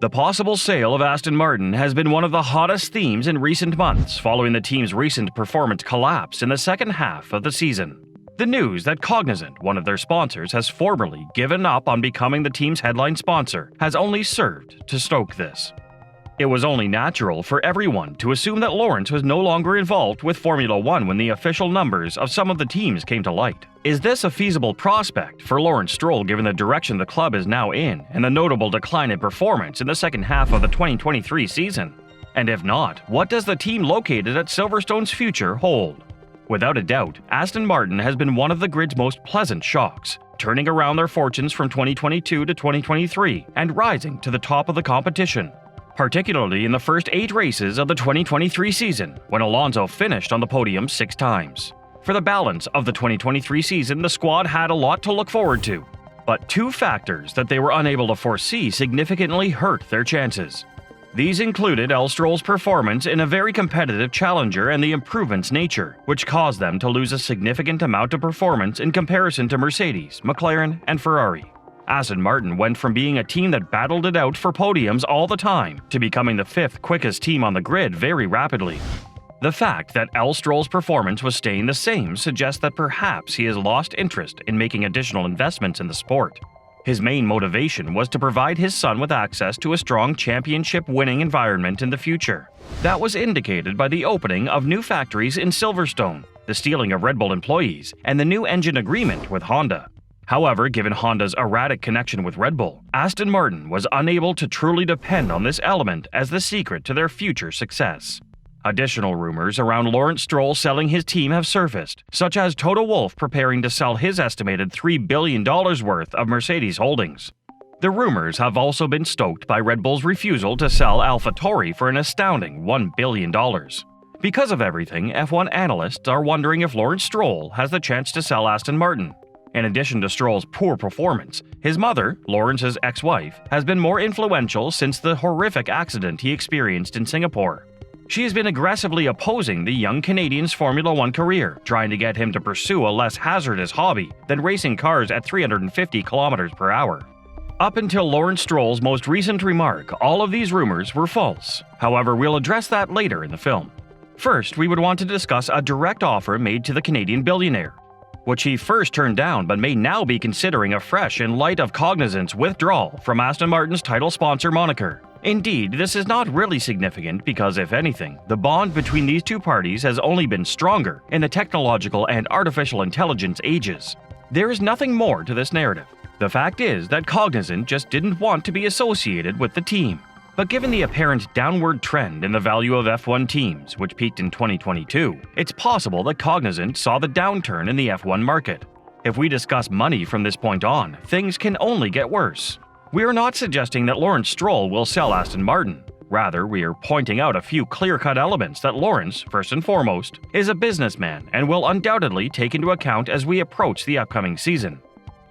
The possible sale of Aston Martin has been one of the hottest themes in recent months following the team's recent performance collapse in the second half of the season. The news that Cognizant, one of their sponsors, has formally given up on becoming the team's headline sponsor has only served to stoke this. It was only natural for everyone to assume that Lawrence was no longer involved with Formula One when the official numbers of some of the teams came to light. Is this a feasible prospect for Lawrence Stroll given the direction the club is now in and the notable decline in performance in the second half of the 2023 season? And if not, what does the team located at Silverstone's future hold? Without a doubt, Aston Martin has been one of the grid's most pleasant shocks, turning around their fortunes from 2022 to 2023 and rising to the top of the competition, particularly in the first 8 races of the 2023 season, when Alonso finished on the podium 6 times. For the balance of the 2023 season, the squad had a lot to look forward to, but 2 factors that they were unable to foresee significantly hurt their chances. These included Stroll's performance in a very competitive challenger and the improvement's nature, which caused them to lose a significant amount of performance in comparison to Mercedes, McLaren, and Ferrari. Aston Martin went from being a team that battled it out for podiums all the time to becoming the 5th quickest team on the grid very rapidly. The fact that Stroll's performance was staying the same suggests that perhaps he has lost interest in making additional investments in the sport. His main motivation was to provide his son with access to a strong championship-winning environment in the future. That was indicated by the opening of new factories in Silverstone, the stealing of Red Bull employees, and the new engine agreement with Honda. However, given Honda's erratic connection with Red Bull, Aston Martin was unable to truly depend on this element as the secret to their future success. Additional rumors around Lawrence Stroll selling his team have surfaced, such as Toto Wolff preparing to sell his estimated $3 billion worth of Mercedes holdings. The rumors have also been stoked by Red Bull's refusal to sell AlphaTauri for an astounding $1 billion. Because of everything, F1 analysts are wondering if Lawrence Stroll has the chance to sell Aston Martin. In addition to Stroll's poor performance, his mother, Lawrence's ex-wife, has been more influential since the horrific accident he experienced in Singapore. She has been aggressively opposing the young Canadian's Formula One career, trying to get him to pursue a less hazardous hobby than racing cars at 350 kilometers per hour. Up until Lawrence Stroll's most recent remark, all of these rumors were false. However, we'll address that later in the film. First, we would want to discuss a direct offer made to the Canadian billionaire, which he first turned down but may now be considering afresh in light of Cognizant's withdrawal from Aston Martin's title sponsor moniker. Indeed, this is not really significant because, if anything, the bond between these two parties has only been stronger in the technological and artificial intelligence ages. There is nothing more to this narrative. The fact is that Cognizant just didn't want to be associated with the team. But given the apparent downward trend in the value of F1 teams, which peaked in 2022, it's possible that Cognizant saw the downturn in the F1 market. If we discuss money from this point on, things can only get worse. We are not suggesting that Lawrence Stroll will sell Aston Martin. Rather, we are pointing out a few clear-cut elements that Lawrence, first and foremost, is a businessman and will undoubtedly take into account as we approach the upcoming season.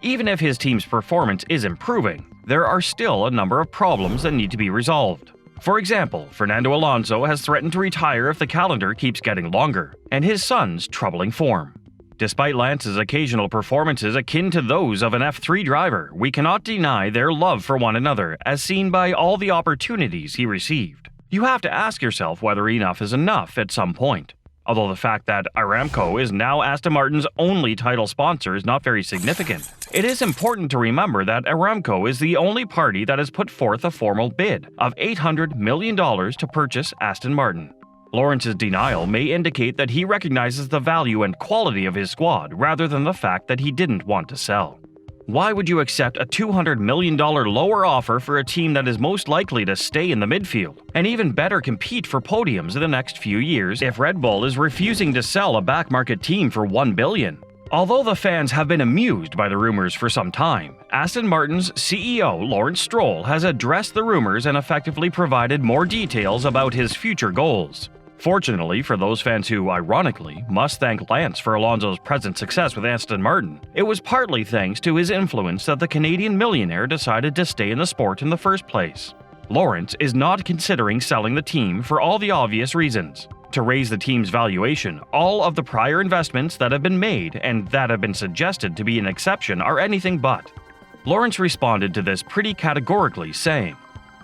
Even if his team's performance is improving, there are still a number of problems that need to be resolved. For example, Fernando Alonso has threatened to retire if the calendar keeps getting longer, and his son's troubling form. Despite Lance's occasional performances akin to those of an F3 driver, we cannot deny their love for one another as seen by all the opportunities he received. You have to ask yourself whether enough is enough at some point. Although the fact that Aramco is now Aston Martin's only title sponsor is not very significant, it is important to remember that Aramco is the only party that has put forth a formal bid of $800 million to purchase Aston Martin. Lawrence's denial may indicate that he recognizes the value and quality of his squad rather than the fact that he didn't want to sell. Why would you accept a $200 million lower offer for a team that is most likely to stay in the midfield, and even better compete for podiums in the next few years if Red Bull is refusing to sell a back-market team for $1 billion? Although the fans have been amused by the rumors for some time, Aston Martin's CEO Lawrence Stroll has addressed the rumors and effectively provided more details about his future goals. Fortunately for those fans who, ironically, must thank Lance for Alonso's present success with Aston Martin, it was partly thanks to his influence that the Canadian millionaire decided to stay in the sport in the first place. Lawrence is not considering selling the team for all the obvious reasons. To raise the team's valuation, all of the prior investments that have been made and that have been suggested to be an exception are anything but. Lawrence responded to this pretty categorically, saying,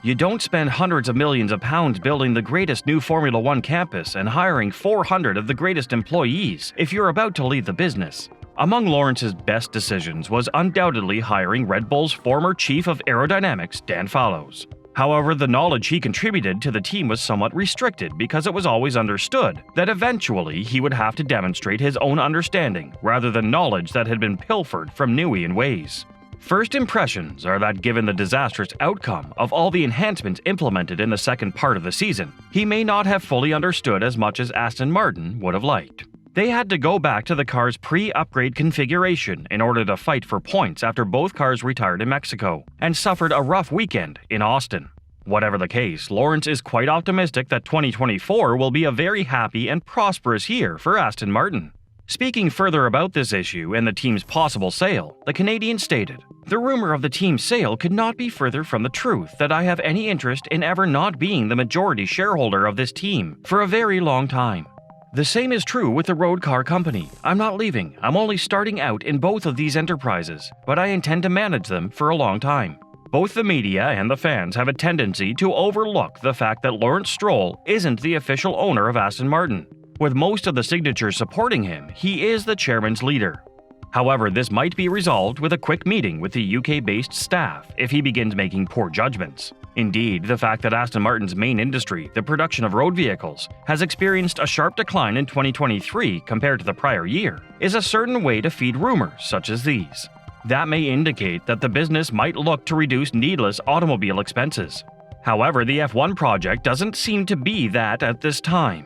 You don't spend hundreds of millions of pounds building the greatest new Formula One campus and hiring 400 of the greatest employees if you're about to leave the business. Among Lawrence's best decisions was undoubtedly hiring Red Bull's former chief of aerodynamics, Dan Fallows. However, the knowledge he contributed to the team was somewhat restricted because it was always understood that eventually he would have to demonstrate his own understanding rather than knowledge that had been pilfered from Newey and Ways. First impressions are that given the disastrous outcome of all the enhancements implemented in the second part of the season, he may not have fully understood as much as Aston Martin would have liked. They had to go back to the car's pre-upgrade configuration in order to fight for points after both cars retired in Mexico, and suffered a rough weekend in Austin. Whatever the case, Lawrence is quite optimistic that 2024 will be a very happy and prosperous year for Aston Martin. Speaking further about this issue and the team's possible sale, the Canadian stated, "The rumor of the team's sale could not be further from the truth that I have any interest in ever not being the majority shareholder of this team for a very long time. The same is true with the road car company. I'm not leaving, I'm only starting out in both of these enterprises, but I intend to manage them for a long time." Both the media and the fans have a tendency to overlook the fact that Lawrence Stroll isn't the official owner of Aston Martin. With most of the signatures supporting him, he is the chairman's leader. However, this might be resolved with a quick meeting with the UK-based staff if he begins making poor judgments. Indeed, the fact that Aston Martin's main industry, the production of road vehicles, has experienced a sharp decline in 2023 compared to the prior year, is a certain way to feed rumors such as these. That may indicate that the business might look to reduce needless automobile expenses. However, the F1 project doesn't seem to be that at this time.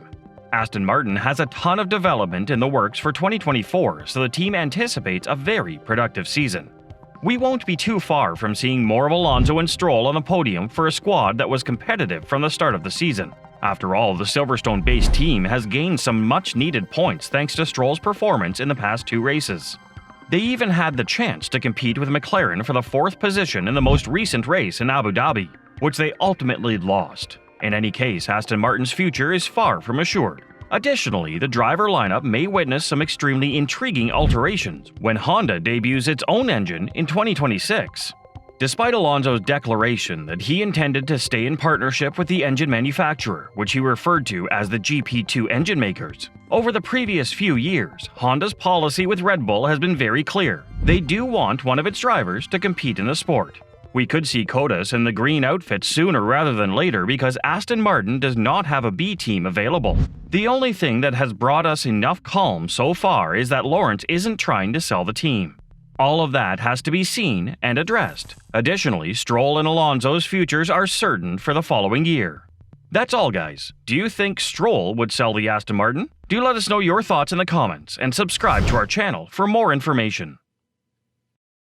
Aston Martin has a ton of development in the works for 2024, so the team anticipates a very productive season. We won't be too far from seeing more of Alonso and Stroll on the podium for a squad that was competitive from the start of the season. After all, the Silverstone-based team has gained some much-needed points thanks to Stroll's performance in the past 2 races. They even had the chance to compete with McLaren for the 4th position in the most recent race in Abu Dhabi, which they ultimately lost. In any case, Aston Martin's future is far from assured. Additionally, the driver lineup may witness some extremely intriguing alterations when Honda debuts its own engine in 2026. Despite Alonso's declaration that he intended to stay in partnership with the engine manufacturer, which he referred to as the GP2 engine makers, over the previous few years, Honda's policy with Red Bull has been very clear. They do want one of its drivers to compete in the sport. We could see Kodas in the green outfit sooner rather than later because Aston Martin does not have a B team available. The only thing that has brought us enough calm so far is that Lawrence isn't trying to sell the team. All of that has to be seen and addressed. Additionally, Stroll and Alonso's futures are certain for the following year. That's all, guys. Do you think Stroll would sell the Aston Martin? Do let us know your thoughts in the comments and subscribe to our channel for more information.